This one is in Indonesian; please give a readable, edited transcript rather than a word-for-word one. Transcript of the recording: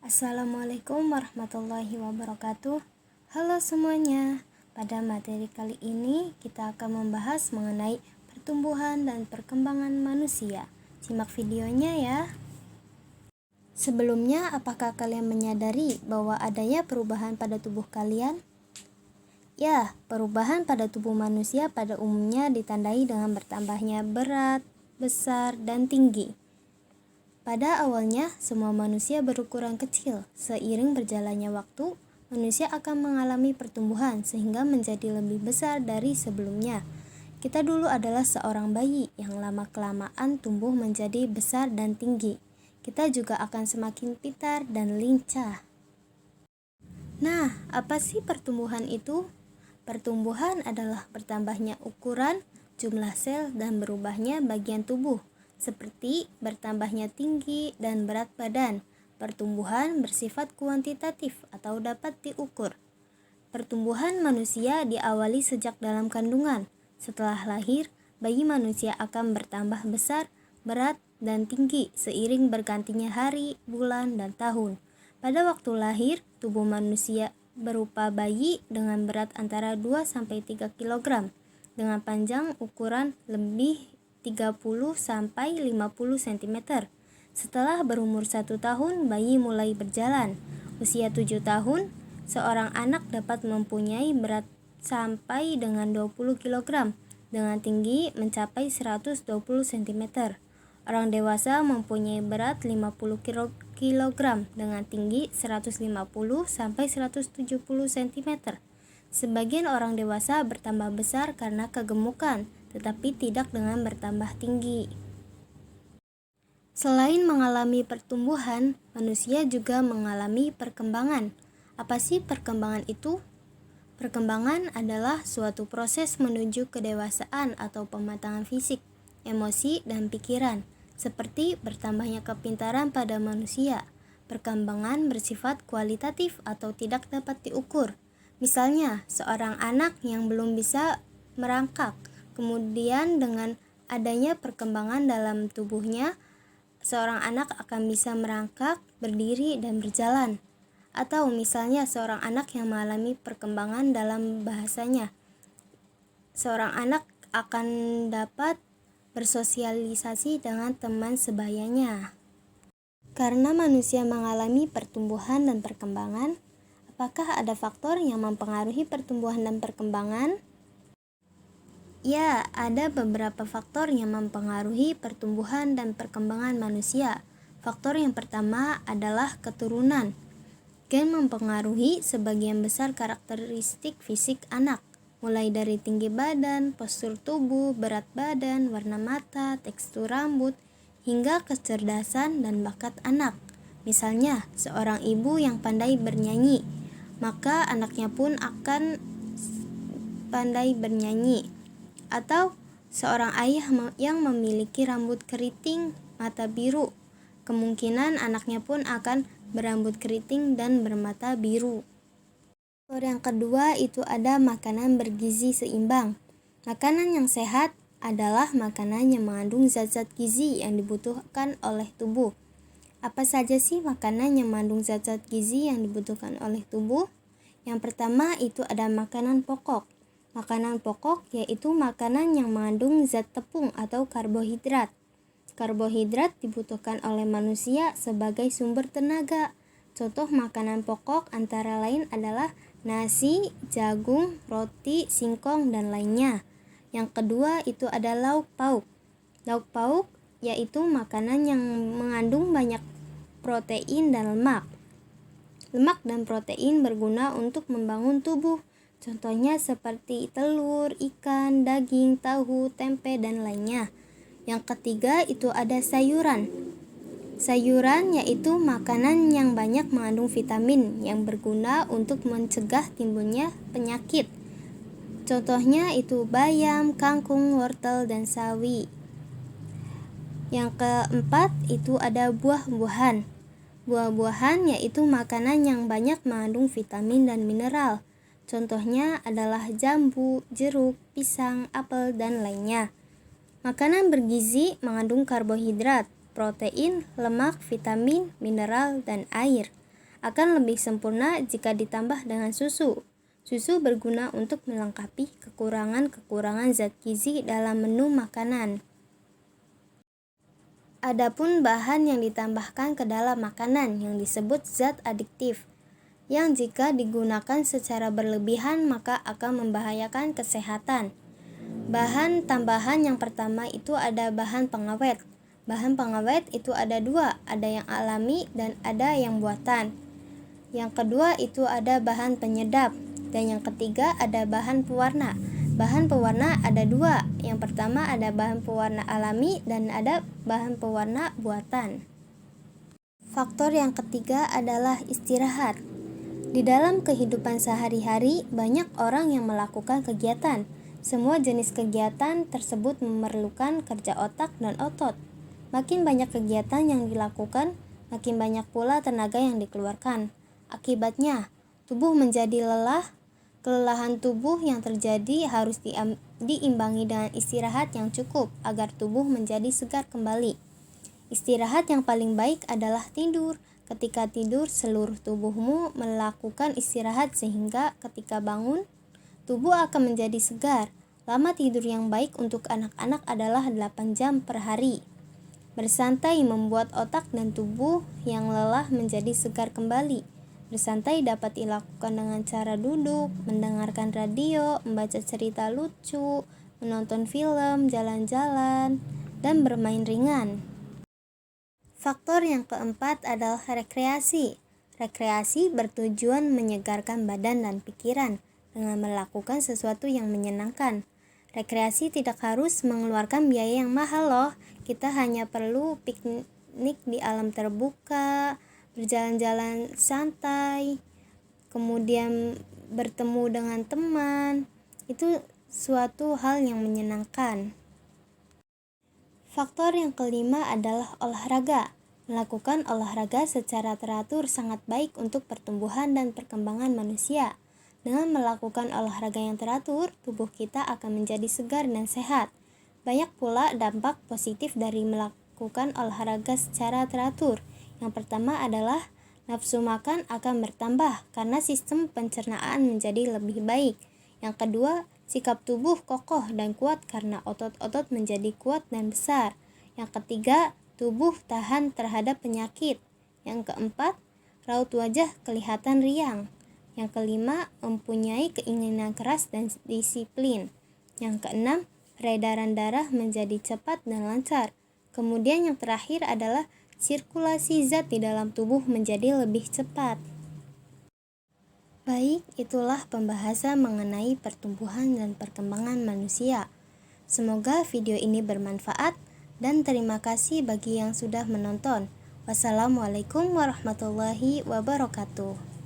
Assalamualaikum warahmatullahi wabarakatuh. Halo semuanya. Pada materi kali ini kita akan membahas mengenai pertumbuhan dan perkembangan manusia. Simak videonya ya. Sebelumnya, apakah kalian menyadari bahwa adanya perubahan pada tubuh kalian? Ya, perubahan pada tubuh manusia pada umumnya ditandai dengan bertambahnya berat, besar, dan tinggi. Pada awalnya, semua manusia berukuran kecil. Seiring berjalannya waktu, manusia akan mengalami pertumbuhan sehingga menjadi lebih besar dari sebelumnya. Kita dulu adalah seorang bayi yang lama-kelamaan tumbuh menjadi besar dan tinggi. Kita juga akan semakin pintar dan lincah. Nah, apa sih pertumbuhan itu? Pertumbuhan adalah bertambahnya ukuran, jumlah sel, dan berubahnya bagian tubuh, seperti bertambahnya tinggi dan berat badan. Pertumbuhan bersifat kuantitatif atau dapat diukur. Pertumbuhan manusia diawali sejak dalam kandungan. Setelah lahir, bayi manusia akan bertambah besar, berat, dan tinggi seiring bergantinya hari, bulan, dan tahun. Pada waktu lahir, tubuh manusia berupa bayi dengan berat antara 2-3 kg, dengan panjang ukuran lebih 30-50 cm. Setelah berumur 1 tahun, bayi mulai berjalan. Usia 7 tahun, seorang anak dapat mempunyai berat sampai dengan 20 kg, dengan tinggi mencapai 120 cm. Orang dewasa mempunyai berat 50 kg dengan tinggi 150-170 cm. Sebagian orang dewasa bertambah besar karena kegemukan, tetapi tidak dengan bertambah tinggi. Selain mengalami pertumbuhan, manusia juga mengalami perkembangan. Apa sih perkembangan itu? Perkembangan adalah suatu proses menuju kedewasaan atau pematangan fisik, emosi, dan pikiran, seperti bertambahnya kepintaran pada manusia. Perkembangan bersifat kualitatif atau tidak dapat diukur. Misalnya, seorang anak yang belum bisa merangkak, kemudian dengan adanya perkembangan dalam tubuhnya, seorang anak akan bisa merangkak, berdiri, dan berjalan. Atau misalnya seorang anak yang mengalami perkembangan dalam bahasanya, seorang anak akan dapat bersosialisasi dengan teman sebayanya. Karena manusia mengalami pertumbuhan dan perkembangan, apakah ada faktor yang mempengaruhi pertumbuhan dan perkembangan? Ya, ada beberapa faktor yang mempengaruhi pertumbuhan dan perkembangan manusia. Faktor yang pertama adalah keturunan. Gen mempengaruhi sebagian besar karakteristik fisik anak, mulai dari tinggi badan, postur tubuh, berat badan, warna mata, tekstur rambut, hingga kecerdasan dan bakat anak. Misalnya, seorang ibu yang pandai bernyanyi, maka anaknya pun akan pandai bernyanyi. Atau seorang ayah yang memiliki rambut keriting, mata biru, kemungkinan anaknya pun akan berambut keriting dan bermata biru. Faktor yang kedua itu ada makanan bergizi seimbang. Makanan yang sehat adalah makanan yang mengandung zat-zat gizi yang dibutuhkan oleh tubuh. Apa saja sih makanan yang mengandung zat-zat gizi yang dibutuhkan oleh tubuh? Yang pertama itu ada makanan pokok. Makanan pokok yaitu makanan yang mengandung zat tepung atau karbohidrat. Karbohidrat dibutuhkan oleh manusia sebagai sumber tenaga. Contoh makanan pokok antara lain adalah nasi, jagung, roti, singkong, dan lainnya. Yang kedua itu ada lauk pauk. Lauk pauk yaitu makanan yang mengandung banyak protein dan lemak. Lemak dan protein berguna untuk membangun tubuh. Contohnya seperti telur, ikan, daging, tahu, tempe, dan lainnya. Yang ketiga itu ada sayuran. Sayuran yaitu makanan yang banyak mengandung vitamin yang berguna untuk mencegah timbulnya penyakit. Contohnya itu bayam, kangkung, wortel, dan sawi. Yang keempat itu ada buah-buahan. Buah-buahan yaitu makanan yang banyak mengandung vitamin dan mineral. Contohnya adalah jambu, jeruk, pisang, apel, dan lainnya. Makanan bergizi mengandung karbohidrat, protein, lemak, vitamin, mineral, dan air. akan lebih sempurna jika ditambah dengan susu. Susu berguna untuk melengkapi kekurangan-kekurangan zat gizi dalam menu makanan. Adapun bahan yang ditambahkan ke dalam makanan yang disebut zat adiktif, yang jika digunakan secara berlebihan maka akan membahayakan kesehatan. Bahan tambahan yang pertama itu ada bahan pengawet. Bahan pengawet itu ada dua, ada yang alami dan ada yang buatan. Yang kedua itu ada bahan penyedap, dan yang ketiga ada bahan pewarna. Bahan pewarna ada dua, yang pertama ada bahan pewarna alami dan ada bahan pewarna buatan. Faktor yang ketiga adalah istirahat. Di dalam kehidupan sehari-hari, banyak orang yang melakukan kegiatan. Semua jenis kegiatan tersebut memerlukan kerja otak dan otot. Makin banyak kegiatan yang dilakukan, makin banyak pula tenaga yang dikeluarkan. Akibatnya, tubuh menjadi lelah. Kelelahan tubuh yang terjadi harus diimbangi dengan istirahat yang cukup agar tubuh menjadi segar kembali. Istirahat yang paling baik adalah tidur. Ketika tidur, seluruh tubuhmu melakukan istirahat sehingga ketika bangun, tubuh akan menjadi segar. Lama tidur yang baik untuk anak-anak adalah 8 jam per hari. Bersantai membuat otak dan tubuh yang lelah menjadi segar kembali. Bersantai dapat dilakukan dengan cara duduk, mendengarkan radio, membaca cerita lucu, menonton film, jalan-jalan, dan bermain ringan. Faktor yang keempat adalah rekreasi. Rekreasi bertujuan menyegarkan badan dan pikiran dengan melakukan sesuatu yang menyenangkan. Rekreasi tidak harus mengeluarkan biaya yang mahal loh. Kita hanya perlu piknik di alam terbuka, berjalan-jalan santai, kemudian bertemu dengan teman. Itu suatu hal yang menyenangkan. Faktor yang kelima adalah olahraga. Melakukan olahraga secara teratur sangat baik untuk pertumbuhan dan perkembangan manusia. Dengan melakukan olahraga yang teratur, tubuh kita akan menjadi segar dan sehat. Banyak pula dampak positif dari melakukan olahraga secara teratur. Yang pertama adalah nafsu makan akan bertambah karena sistem pencernaan menjadi lebih baik. Yang kedua, sikap tubuh kokoh dan kuat karena otot-otot menjadi kuat dan besar. Yang ketiga, tubuh tahan terhadap penyakit. Yang keempat, raut wajah kelihatan riang. Yang kelima, mempunyai keinginan keras dan disiplin. Yang keenam, peredaran darah menjadi cepat dan lancar. Kemudian yang terakhir adalah sirkulasi zat di dalam tubuh menjadi lebih cepat. Baik, itulah pembahasan mengenai pertumbuhan dan perkembangan manusia. Semoga video ini bermanfaat dan terima kasih bagi yang sudah menonton. Wassalamualaikum warahmatullahi wabarakatuh.